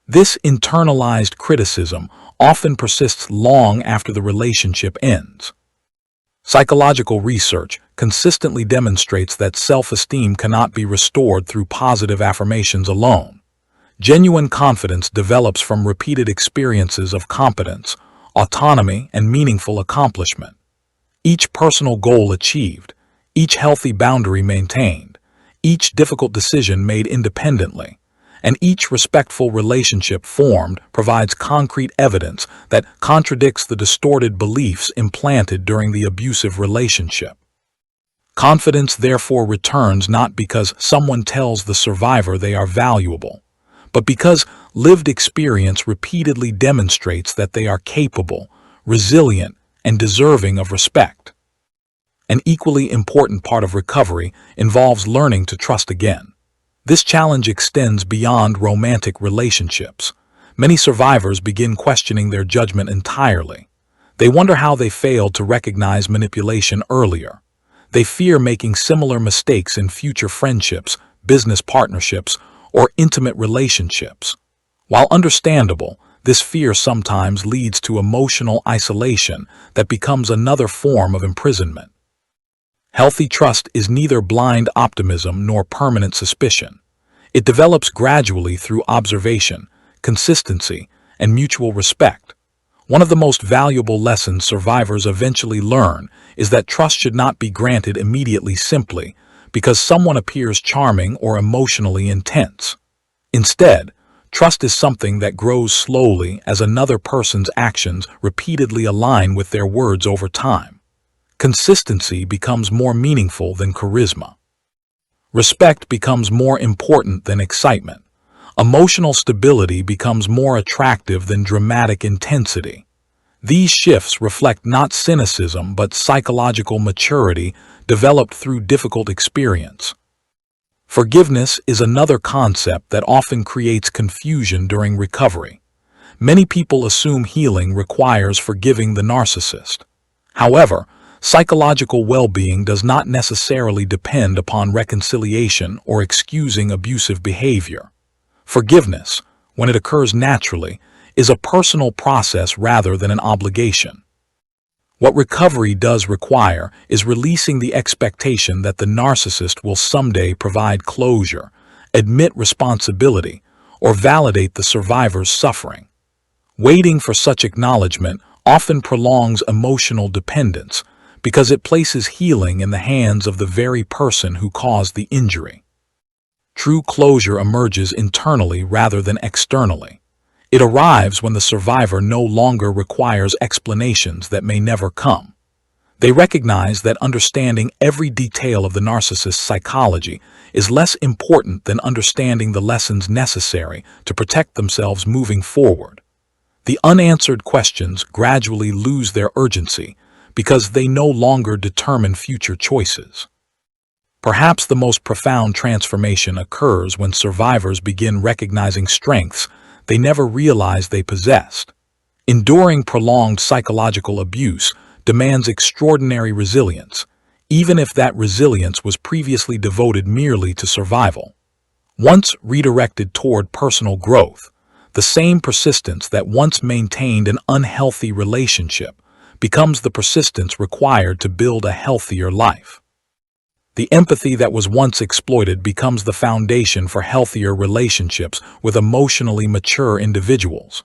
This internalized criticism often persists long after the relationship ends. Psychological research consistently demonstrates that self-esteem cannot be restored through positive affirmations alone. Genuine confidence develops from repeated experiences of competence, autonomy, and meaningful accomplishment. Each personal goal achieved, each healthy boundary maintained, each difficult decision made independently, and each respectful relationship formed provides concrete evidence that contradicts the distorted beliefs implanted during the abusive relationship. Confidence therefore returns not because someone tells the survivor they are valuable, but because lived experience repeatedly demonstrates that they are capable, resilient, and deserving of respect. An equally important part of recovery involves learning to trust again. This challenge extends beyond romantic relationships. Many survivors begin questioning their judgment entirely. They wonder how they failed to recognize manipulation earlier. They fear making similar mistakes in future friendships, business partnerships, or intimate relationships. While understandable, this fear sometimes leads to emotional isolation that becomes another form of imprisonment. Healthy trust is neither blind optimism nor permanent suspicion. It develops gradually through observation, consistency, and mutual respect. One of the most valuable lessons survivors eventually learn is that trust should not be granted immediately simply because someone appears charming or emotionally intense. Instead, trust is something that grows slowly as another person's actions repeatedly align with their words over time. Consistency becomes more meaningful than charisma. Respect becomes more important than excitement. Emotional stability becomes more attractive than dramatic intensity. These shifts reflect not cynicism but psychological maturity developed through difficult experience. Forgiveness is another concept that often creates confusion during recovery. Many people assume healing requires forgiving the narcissist. However, psychological well-being does not necessarily depend upon reconciliation or excusing abusive behavior. Forgiveness, when it occurs naturally, is a personal process rather than an obligation. What recovery does require is releasing the expectation that the narcissist will someday provide closure, admit responsibility, or validate the survivor's suffering. Waiting for such acknowledgement often prolongs emotional dependence, because it places healing in the hands of the very person who caused the injury. True closure emerges internally rather than externally. It arrives when the survivor no longer requires explanations that may never come. They recognize that understanding every detail of the narcissist's psychology is less important than understanding the lessons necessary to protect themselves moving forward. The unanswered questions gradually lose their urgency, because they no longer determine future choices. Perhaps the most profound transformation occurs when survivors begin recognizing strengths they never realized they possessed. Enduring prolonged psychological abuse demands extraordinary resilience, even if that resilience was previously devoted merely to survival. Once redirected toward personal growth, the same persistence that once maintained an unhealthy relationship becomes the persistence required to build a healthier life. The empathy that was once exploited becomes the foundation for healthier relationships with emotionally mature individuals.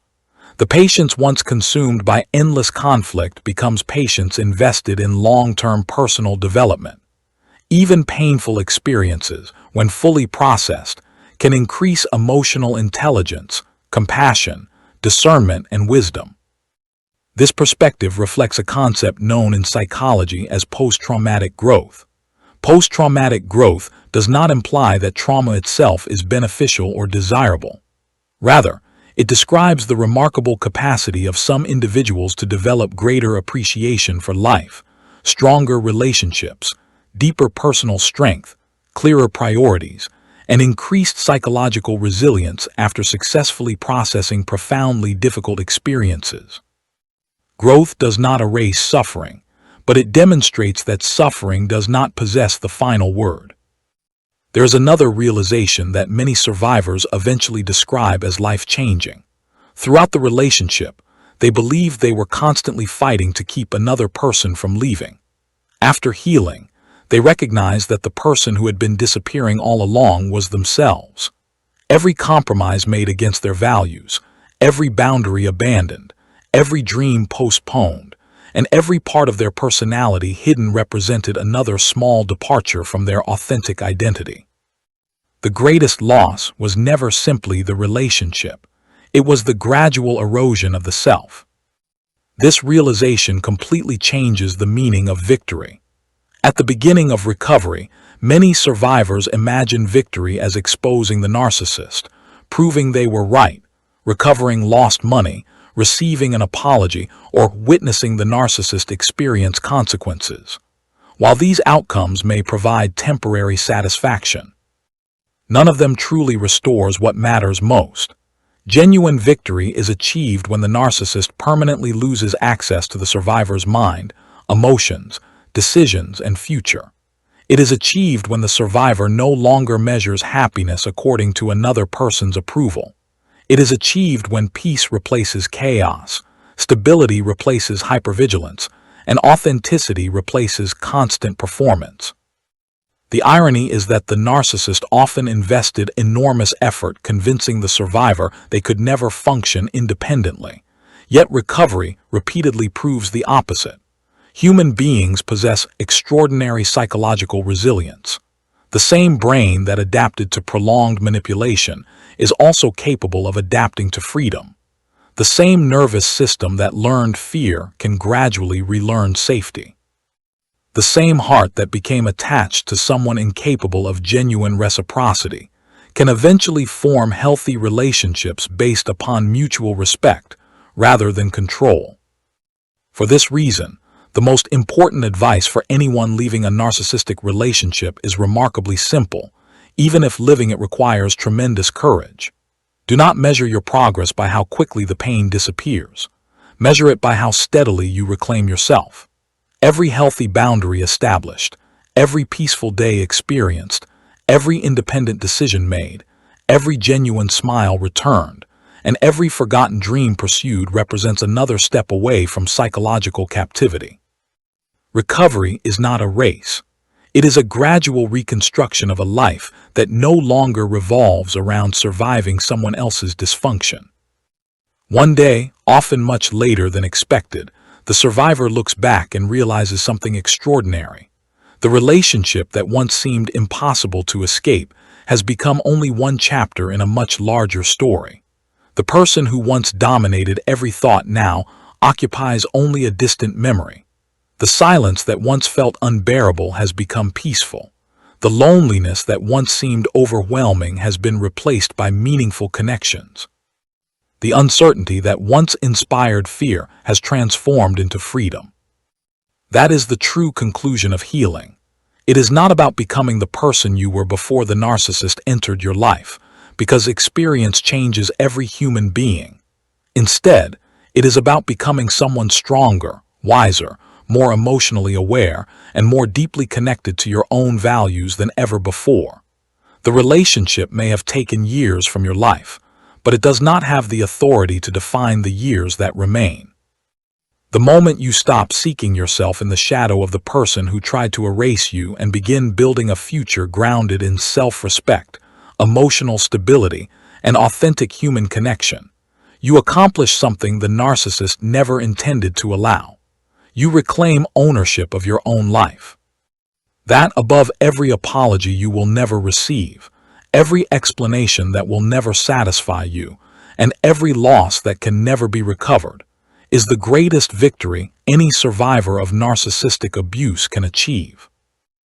The patience once consumed by endless conflict becomes patience invested in long-term personal development. Even painful experiences, when fully processed, can increase emotional intelligence, compassion, discernment, and wisdom. This perspective reflects a concept known in psychology as post-traumatic growth. Post-traumatic growth does not imply that trauma itself is beneficial or desirable. Rather, it describes the remarkable capacity of some individuals to develop greater appreciation for life, stronger relationships, deeper personal strength, clearer priorities, and increased psychological resilience after successfully processing profoundly difficult experiences. Growth does not erase suffering, but it demonstrates that suffering does not possess the final word. There is another realization that many survivors eventually describe as life-changing. Throughout the relationship, they believed they were constantly fighting to keep another person from leaving. After healing, they recognized that the person who had been disappearing all along was themselves. Every compromise made against their values, every boundary abandoned, every dream postponed, and every part of their personality hidden represented another small departure from their authentic identity. The greatest loss was never simply the relationship. It was the gradual erosion of the self. This realization completely changes the meaning of victory. At the beginning of recovery, many survivors imagine victory as exposing the narcissist, proving they were right, recovering lost money, receiving an apology, or witnessing the narcissist experience consequences. While these outcomes may provide temporary satisfaction, none of them truly restores what matters most. Genuine victory is achieved when the narcissist permanently loses access to the survivor's mind, emotions, decisions, and future. It is achieved when the survivor no longer measures happiness according to another person's approval. It is achieved when peace replaces chaos, stability replaces hypervigilance, and authenticity replaces constant performance. The irony is that the narcissist often invested enormous effort convincing the survivor they could never function independently. Yet recovery repeatedly proves the opposite. Human beings possess extraordinary psychological resilience. The same brain that adapted to prolonged manipulation is also capable of adapting to freedom. The same nervous system that learned fear can gradually relearn safety. The same heart that became attached to someone incapable of genuine reciprocity can eventually form healthy relationships based upon mutual respect rather than control. For this reason, the most important advice for anyone leaving a narcissistic relationship is remarkably simple, even if living it requires tremendous courage. Do not measure your progress by how quickly the pain disappears. Measure it by how steadily you reclaim yourself. Every healthy boundary established, every peaceful day experienced, every independent decision made, every genuine smile returned, and every forgotten dream pursued represents another step away from psychological captivity. Recovery is not a race. It is a gradual reconstruction of a life that no longer revolves around surviving someone else's dysfunction. One day, often much later than expected, the survivor looks back and realizes something extraordinary. The relationship that once seemed impossible to escape has become only one chapter in a much larger story. The person who once dominated every thought now occupies only a distant memory. The silence that once felt unbearable has become peaceful. The loneliness that once seemed overwhelming has been replaced by meaningful connections. The uncertainty that once inspired fear has transformed into freedom. That is the true conclusion of healing. It is not about becoming the person you were before the narcissist entered your life, because experience changes every human being. Instead, it is about becoming someone stronger, wiser, more emotionally aware, and more deeply connected to your own values than ever before. The relationship may have taken years from your life, but it does not have the authority to define the years that remain. The moment you stop seeking yourself in the shadow of the person who tried to erase you and begin building a future grounded in self-respect, emotional stability, and authentic human connection, you accomplish something the narcissist never intended to allow. You reclaim ownership of your own life. That above every apology you will never receive, every explanation that will never satisfy you, and every loss that can never be recovered, is the greatest victory any survivor of narcissistic abuse can achieve.